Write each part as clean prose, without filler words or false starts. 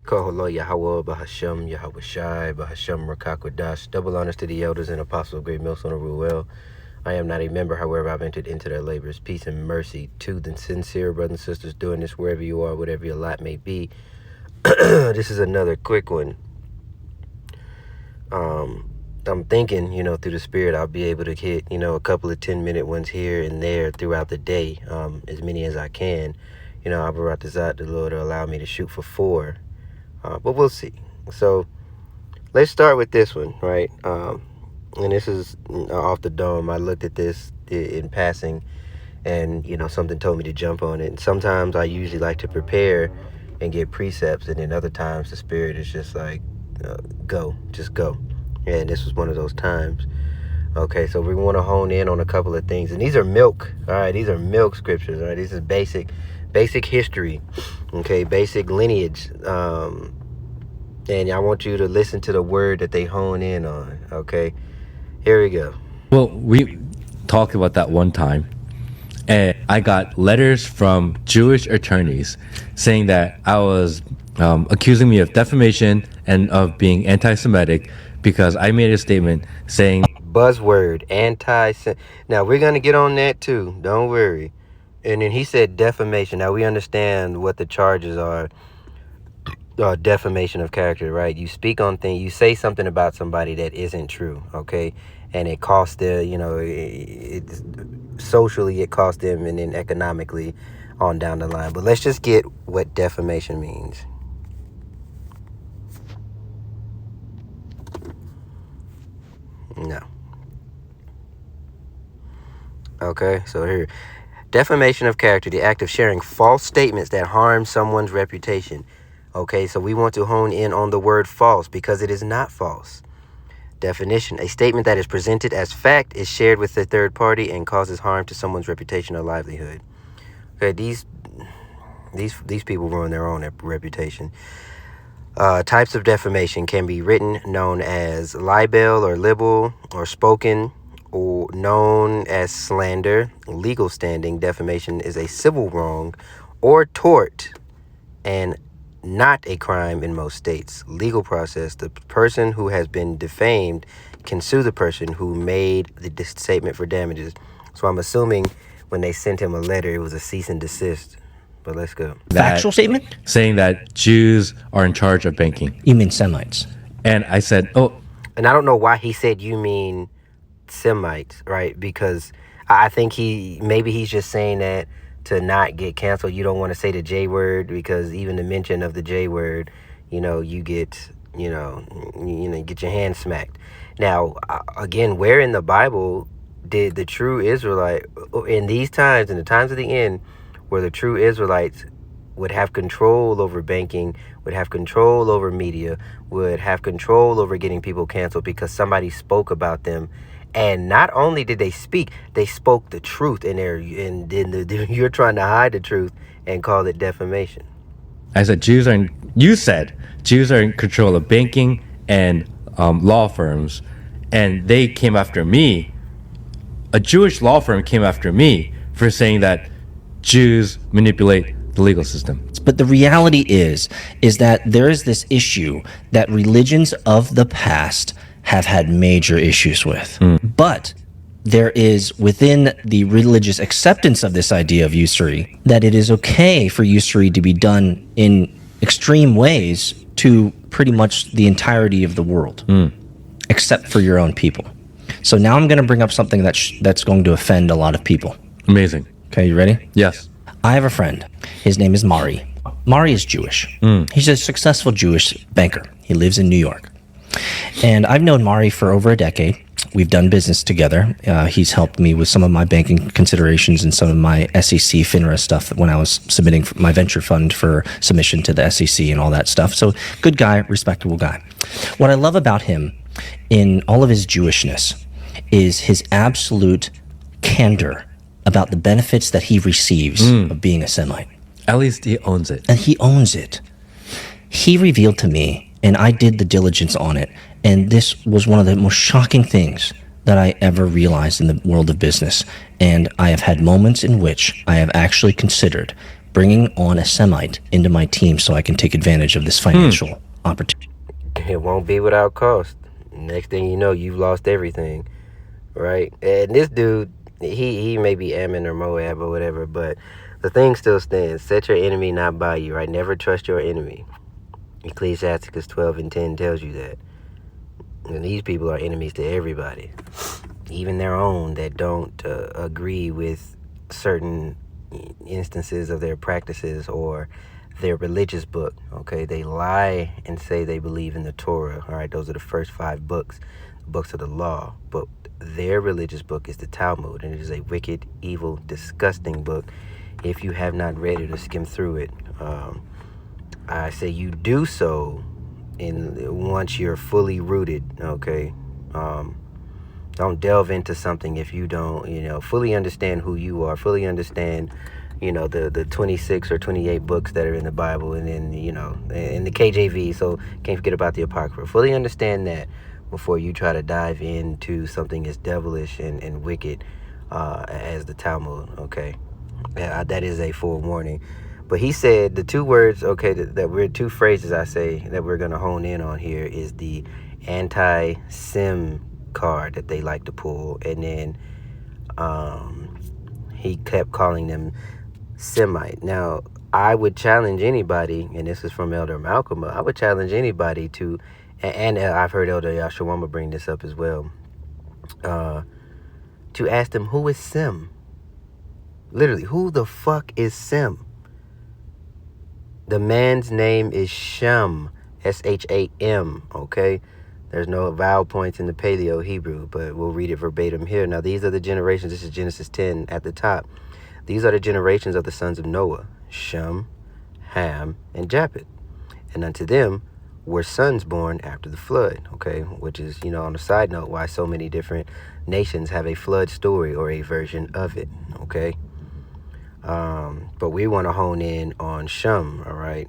Koholo Yahweh Bahasham Yahweh Shai Bahasham Rakakwadash. Double honors to the elders and apostles of Great Millstone of Ruel. I am not a member, however, I've entered into their labors. Peace and mercy to the sincere brothers and sisters doing this wherever you are, whatever your lot may be. This is another quick one. I'm thinking, through the Spirit, I'll be able to hit, a couple of 10-minute ones here and there throughout the day, as many as I can. I'll brought this out, the Lord will allow me to shoot for 4, but we'll see. So let's start with this one, right? And this is off the dome. I looked at this in passing, and, something told me to jump on it. And sometimes I usually like to prepare and get precepts, and then other times the Spirit is just like, just go. And this was one of those times. Okay, so we want to hone in on a couple of things. And these are milk, all right? These are milk scriptures, all right? This is basic history, okay? Basic lineage. And I want you to listen to the word that they hone in on, okay? Here we go. Well, we talked about that one time. And I got letters from Jewish attorneys saying that I was accusing me of defamation and of being anti-Semitic because I made a statement saying buzzword now we're going to get on that too, don't worry. And then he said defamation. Now we understand what the charges are. Defamation of character, right? You speak on things, you say something about somebody that isn't true, okay? And it costs them, socially it costs them, and then economically on down the line. But let's just get what defamation means. No. Okay, so here. Defamation of character, the act of sharing false statements that harm someone's reputation. Okay, so we want to hone in on the word false because it is not false. Definition, a statement that is presented as fact is shared with a third party and causes harm to someone's reputation or livelihood. Okay, these people ruin their own reputation. Types of defamation can be written, known as libel or libel, or spoken, or known as slander. Legal standing, defamation is a civil wrong or tort and not a crime in most states. Legal process, the person who has been defamed can sue the person who made the statement for damages. So I'm assuming when they sent him a letter, it was a cease and desist. But let's go. Factual statement? Saying that Jews are in charge of banking. You mean Semites? And I said, and I don't know why he said you mean Semites, right? Because I think he's just saying that to not get canceled. You don't want to say the J word, because even the mention of the J word, you get, get your hand smacked. Now, again, where in the Bible did the true Israelite, in these times, in the times of the end, where the true Israelites would have control over banking, would have control over media, would have control over getting people canceled because somebody spoke about them? And not only did they speak, they spoke the truth, and you're trying to hide the truth and call it defamation. I said you said Jews are in control of banking and law firms, and they came after me. A Jewish law firm came after me for saying that Jews manipulate the legal system. But the reality is that there is this issue that religions of the past have had major issues with. But there is, within the religious acceptance of this idea of usury, that it is okay for usury to be done in extreme ways to pretty much the entirety of the world, except for your own people. So now I'm going to bring up something that's going to offend a lot of people. Amazing. Okay, you ready? Yes. I have a friend. His name is Mari. Mari is Jewish. He's a successful Jewish banker. He lives in New York. And I've known Mari for over a decade. We've done business together. He's helped me with some of my banking considerations and some of my SEC FINRA stuff when I was submitting my venture fund for submission to the SEC and all that stuff. So good guy, respectable guy. What I love about him in all of his Jewishness is his absolute candor about the benefits that he receives of being a Semite. At least he owns it. And he owns it. He revealed to me, and I did the diligence on it, and this was one of the most shocking things that I ever realized in the world of business. And I have had moments in which I have actually considered bringing on a Semite into my team so I can take advantage of this financial opportunity. It won't be without cost. Next thing you know, you've lost everything, right? And this dude, he may be Ammon or Moab or whatever, but the thing still stands. Set your enemy not by you, right? Never trust your enemy. Ecclesiasticus 12:10 tells you that. And these people are enemies to everybody, even their own that don't agree with certain instances of their practices or their religious book. Okay, they lie and say they believe in the Torah. All right, those are the first 5 books of the law. But their religious book is the Talmud, and it is a wicked, evil, disgusting book. If you have not read it or skimmed through it, I say you do so once you're fully rooted. Okay, don't delve into something if you don't, fully understand who you are, fully understand, the 26 or 28 books that are in the Bible, and then, in the KJV, so can't forget about the Apocrypha. Fully understand that before you try to dive into something as devilish and wicked as the Talmud, okay? That is a forewarning. But he said the 2 words, okay, that we're 2 phrases I say that we're going to hone in on here is the anti-Sem card that they like to pull, and then he kept calling them Semite. Now, I would challenge anybody, and this is from Elder Malcolm, I would challenge anybody to, and I've heard Elder Yashawama bring this up as well, to ask them, who is Sem? Literally, who the fuck is Sem? The man's name is Shem, S-H-A-M, okay? There's no vowel points in the Paleo Hebrew, but we'll read it verbatim here. Now, these are the generations. This is Genesis 10 at the top. These are the generations of the sons of Noah, Shem, Ham, and Japheth. And unto them were sons born after the flood, okay? Which is, on a side note, why so many different nations have a flood story or a version of it, okay? But we want to hone in on Shem, all right?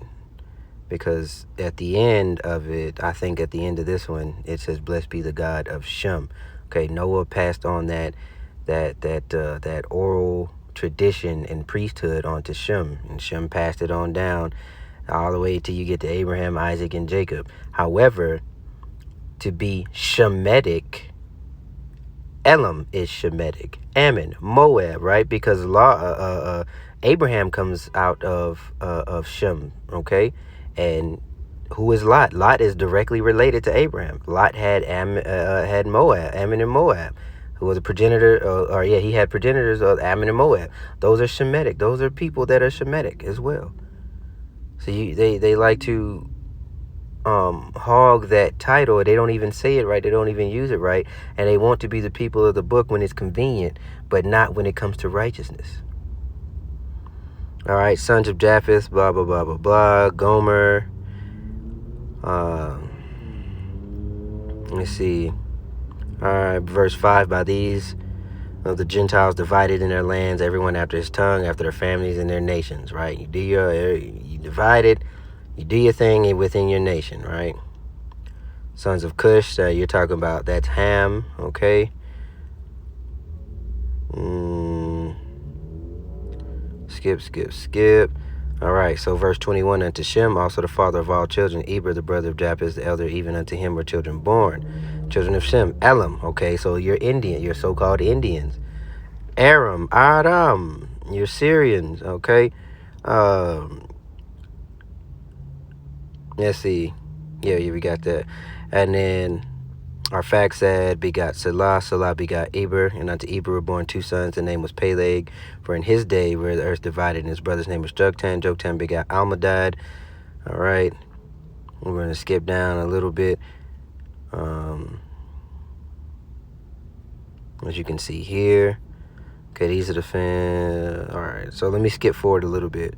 Because at the end of it, I think at the end of this one, it says, "Blessed be the God of Shem." Okay, Noah passed on that oral tradition and priesthood onto Shem, and Shem passed it on down all the way till you get to Abraham, Isaac, and Jacob. However, to be Shemitic, Elam is Shemitic, Ammon, Moab, right? Because Abraham comes out of Shem, okay? And who is Lot? Lot is directly related to Abraham. Lot had Moab, Ammon and Moab, who was a progenitor, he had progenitors of Ammon and Moab. Those are Shemitic. Those are people that are Shemitic as well. So they like to hog that title. They don't even say it right. They don't even use it right. And they want to be the people of the book when it's convenient, but not when it comes to righteousness. All right, sons of Japheth, blah, blah, blah, blah, blah. Gomer. Let's see. All right, verse 5. By these of the Gentiles divided in their lands, everyone after his tongue, after their families and their nations, right? You divide it, you do your thing within your nation, right? Sons of Cush, you're talking about, that's Ham, okay? Skip. All right, so verse 21, unto Shem, also the father of all children, Eber, the brother of Japheth, the elder, even unto him were children born. Children of Shem, Elam, okay, so you're Indian, you're so-called Indians. Aram, Aram, you're Syrians, okay? Let's see. Yeah, we got that. And then Arphaxad begot Salah, Salah begot Eber, and unto Eber were born 2 sons. The name was Peleg, for in his day where the earth divided, and his brother's name was Joktan. Joktan begot Almadad. All right, we're going to skip down a little bit. As you can see here. Okay, these are the all right, so let me skip forward a little bit.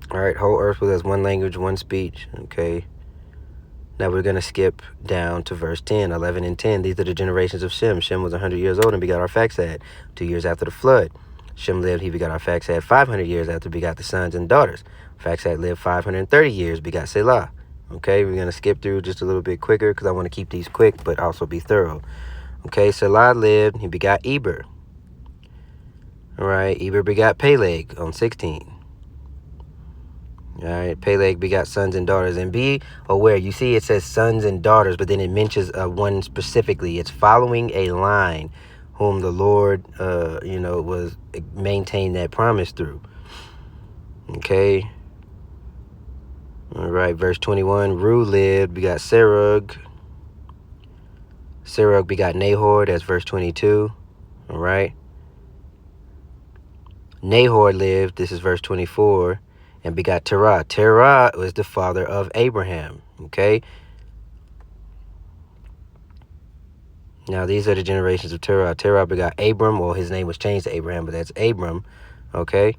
All right, whole earth was as one language, one speech. Okay. Now we're going to skip down to verse 10, 11, and 10. These are the generations of Shem. Shem was 100 years old and begot Arphaxad 2 years after the flood. Shem lived, he begot Arphaxad 500 years after begot the sons and daughters. Arphaxad lived 530 years, begot Selah. Okay, we're going to skip through just a little bit quicker because I want to keep these quick but also be thorough. Okay, Selah lived, he begot Eber. All right. Eber begot Peleg on 16. All right. Peleg begot sons and daughters. And be aware, you see it says sons and daughters, but then it mentions one specifically. It's following a line whom the Lord, was maintained that promise through. Okay. All right. Verse 21. Ru lived, begot Serug. Serug begot Nahor. That's verse 22. All right. Nahor lived, this is verse 24, and begot Terah. Terah was the father of Abraham. Okay. Now these are the generations of Terah. Terah begot Abram. Well, his name was changed to Abraham, but that's Abram. Okay.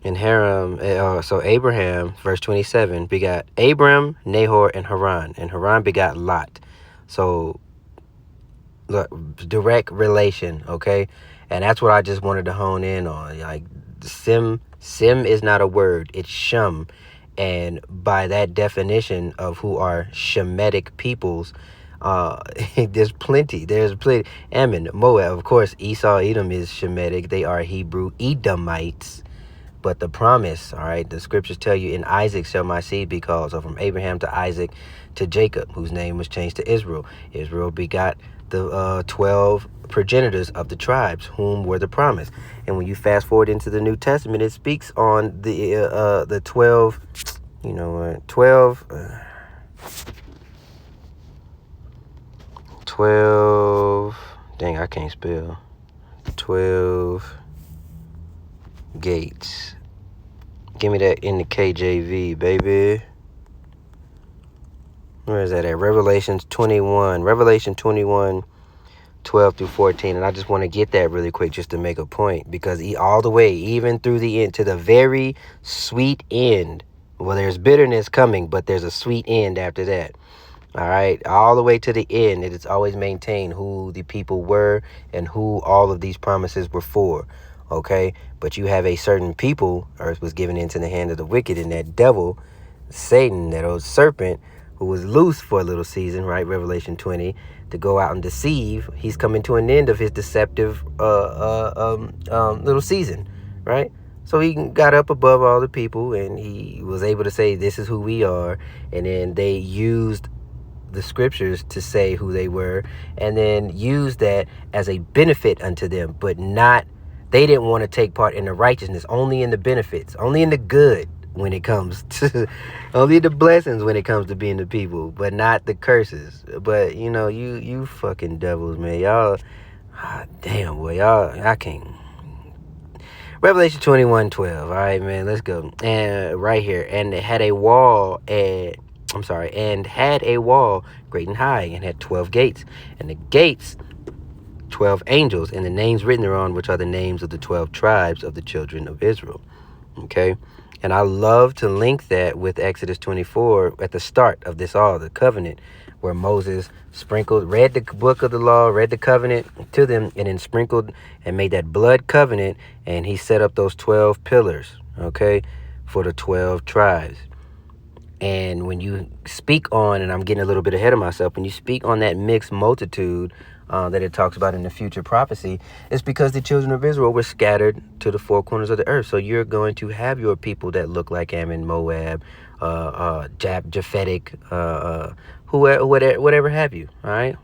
And Haram, so Abraham, verse 27, begot Abram, Nahor, and Haran. And Haran begot Lot. So, look, direct relation, okay? And that's what I just wanted to hone in on. Like, Sim is not a word, it's Shem. And by that definition of who are Shemitic peoples, there's plenty. Ammon, Moab, of course, Esau, Edom is Shemitic. They are Hebrew Edomites. But the promise, all right, the scriptures tell you, in Isaac shall my seed be called. So from Abraham to Isaac to Jacob, whose name was changed to Israel. Israel begot the 12 progenitors of the tribes, whom were the promise. And when you fast forward into the New Testament, it speaks on the 12, 12, dang, I can't spell, 12 gates. Give me that in the KJV, baby. Where is that at? Revelation 21, 12 through 14. And I just want to get that really quick just to make a point, because all the way, even through the end, to the very sweet end. Well, there's bitterness coming, but there's a sweet end after that. All right, all the way to the end, it is always maintained who the people were and who all of these promises were for. Okay, but you have a certain people, earth was given into the hand of the wicked, and that devil, Satan, that old serpent, who was loose for a little season, right? Revelation 20, to go out and deceive. He's coming to an end of his deceptive little season, right? So he got up above all the people, and he was able to say, this is who we are. And then they used the scriptures to say who they were, and then used that as a benefit unto them, but not, they didn't want to take part in the righteousness, only in the benefits, only in the good when it comes to, only the blessings when it comes to being the people, but not the curses. But, you fucking devils, man. Y'all, damn, boy, I can't. Revelation 21:12. All right, man, let's go. And right here, and it had a wall, and had a wall great and high, and had 12 gates, and the gates 12 angels, and the names written thereon, which are the names of the 12 tribes of the children of Israel. Okay, and I love to link that with Exodus 24 at the start of this the covenant, where Moses read the book of the law, read the covenant to them, and then sprinkled and made that blood covenant, and he set up those 12 pillars, okay, for the 12 tribes. And when you speak on, and I'm getting a little bit ahead of myself, when you speak on that mixed multitude that it talks about in the future prophecy, it's because the children of Israel were scattered to the four corners of the earth. So you're going to have your people that look like Ammon, Moab, Japhetic, whatever have you, all right?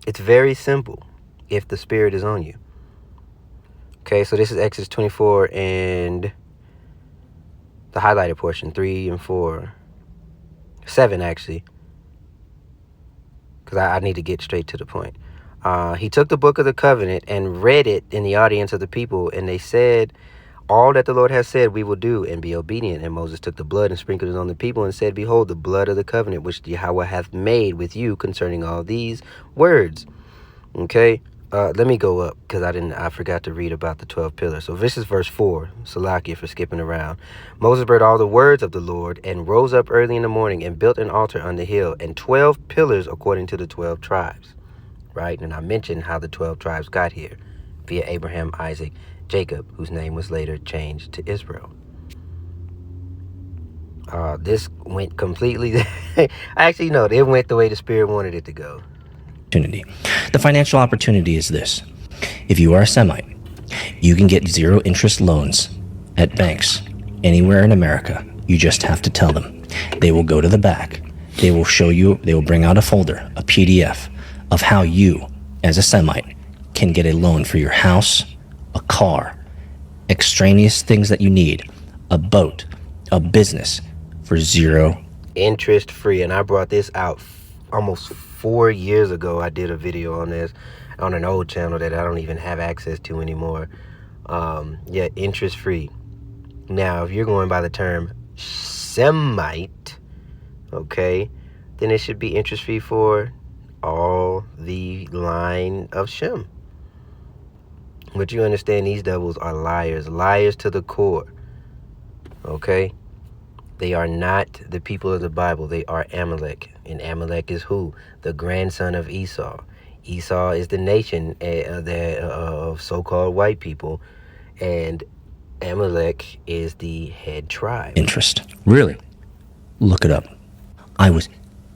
It's very simple if the Spirit is on you. Okay, so this is Exodus 24 and the highlighted portion, 3 and 4. 7, actually. Because I need to get straight to the point. He took the book of the covenant and read it in the audience of the people, and they said, all that the Lord has said we will do, and be obedient. And Moses took the blood and sprinkled it on the people and said, behold, the blood of the covenant which Yahweh hath made with you concerning all these words. Okay, let me go up, because I forgot to read about the 12 pillars. So this is verse 4. Salakia for skipping around. Moses read all the words of the Lord, and rose up early in the morning, and built an altar on the hill, and 12 pillars according to the 12 tribes. Right? And I mentioned how the 12 tribes got here via Abraham, Isaac, Jacob, whose name was later changed to Israel. This went completely actually, no, it went the way the Spirit wanted it to go. The financial opportunity is this. If you are a Semite, you can get zero interest loans at banks anywhere in America. You just have to tell them. They will go to the back. They will show you, they will bring out a folder, a PDF of how you, as a Semite, can get a loan for your house, a car, extraneous things that you need, a boat, a business for zero interest free. And I brought this out almost 4 years ago. I did a video on this on an old channel that I don't even have access to anymore. Yeah, interest free. Now, if you're going by the term Semite, okay, then it should be interest free for all the line of Shem. But you understand, these devils are liars to the core. Okay? They are not the people of the Bible. They are Amalek. And Amalek is who? The grandson of Esau. Esau is the nation of so-called white people. And Amalek is the head tribe. interest. Really? Look it up. I was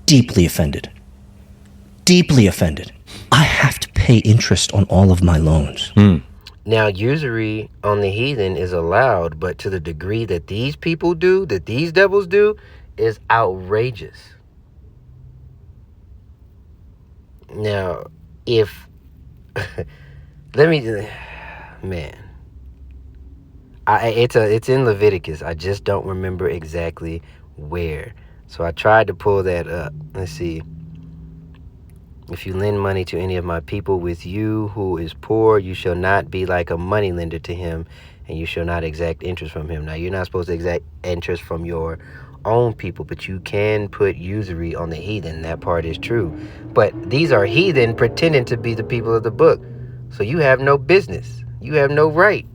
deeply offended. Deeply offended. I have to pay interest on all of my loans. Now, usury on the heathen is allowed, but to the degree that these people do, that these devils do, is outrageous. Now, if... Man. It's in Leviticus. I just don't remember exactly where. So I tried to pull that up. Let's see. If you lend money to any of my people with you who is poor, you shall not be like a money lender to him, and you shall not exact interest from him. Now, you're not supposed to exact interest from your own people, but you can put usury on the heathen. That part is true. But these are heathen pretending to be the people of the book. So you have no business. You have no right.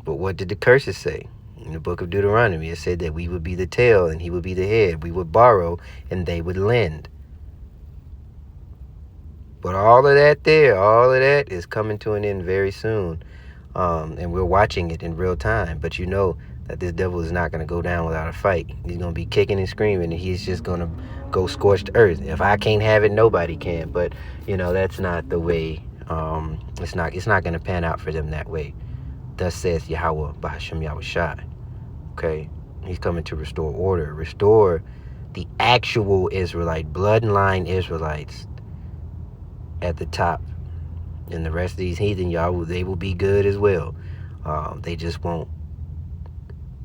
But what did the curses say? In the book of Deuteronomy, it said that we would be the tail and he would be the head. We would borrow and they would lend. But all of that is coming to an end very soon. And we're watching it in real time. But you know that this devil is not going to go down without a fight. He's going to be kicking and screaming, and he's just going to go scorched earth. If I can't have it, nobody can. But, you know, that's not the way. It's not going to pan out for them that way. Thus says Yahweh, Bahashem Yahweh Shai. Okay? He's coming to restore order. Restore the actual Israelite, bloodline Israelites at the top. And the rest of these heathen, they will be good as well. They just won't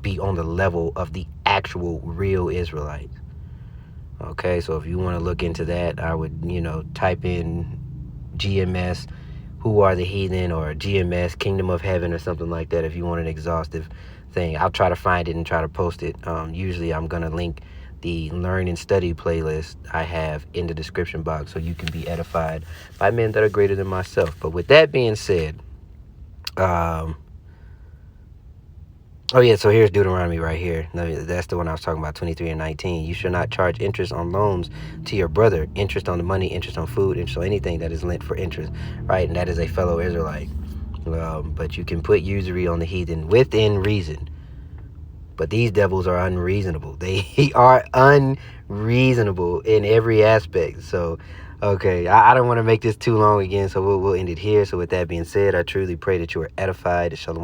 be on the level of the actual real Israelites. Okay, so if you want to look into that, I would, type in GMS, who are the heathen, or GMS, Kingdom of Heaven, or something like that if you want an exhaustive thing. I'll try to find it and try to post it. Usually I'm going to link the Learn and Study playlist I have in the description box so you can be edified by men that are greater than myself. But with that being said, so here's Deuteronomy right here. That's the one I was talking about, 23 and 19. You shall not charge interest on loans to your brother, interest on the money, interest on food, interest on anything that is lent for interest, right? And that is a fellow Israelite. But you can put usury on the heathen within reason. But these devils are unreasonable. They are unreasonable in every aspect. So, okay, I don't want to make this too long again, so we'll end it here. So with that being said, I truly pray that you are edified. Shalom.